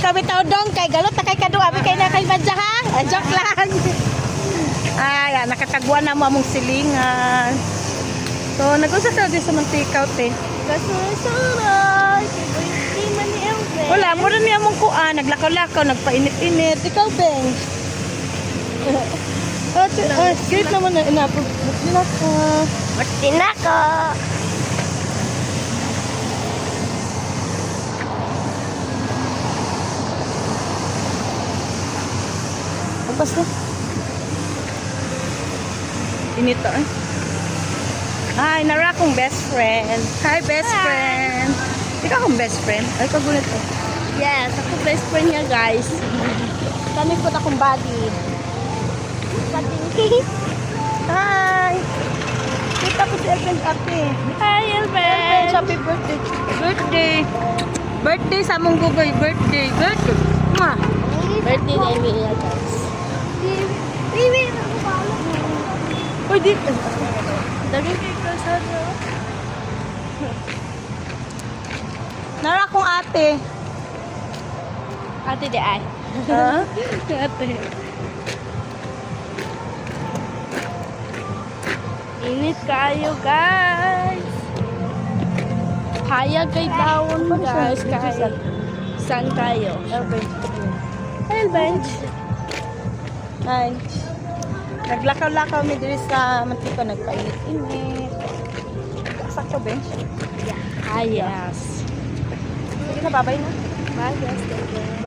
kami taodong kay galot na kay kadu abi kay na kay badya ha. Joke lang. Ay, nakatagwa na mo among silingan. So, nag-usap tayo sa mantika te. Kasunod-sunod. Hindi man ni Elven. Wala, mura niya mong kuan, naglakaw-lakaw, nagpainit-init. Ikaw, Beng. Great naman na inapog. Martina ko. Agpas na. Inito eh. Ay, nara akong best friend. Hi, best friend. Ikaw akong best friend. Ay, kagulat ko. Yes, ako best friend niya, guys. Kami po akong body. Hi! Kita ko si Elven Ate. Hi, Elven, Elven. happy birthday. Birthday. Birthday sa mong gugay. Birthday. Birthday. Mwah. Birthday na Emilia, guys. Bibi, nakapalak mo. Uy, di. Dami kayo kasano. Nara akong ate. Ate di ay. Ha? Ate. Init kayo, guys. Hayag kay bawon, guys. Kahit saan kayo? Elven. Elven. Hi. Naglakaw-lakaw mi diri sa mantika, nagpainit-init. Sakto, Ben. Ah, yes. Sige na, babay na. Bye, guys. Thank you.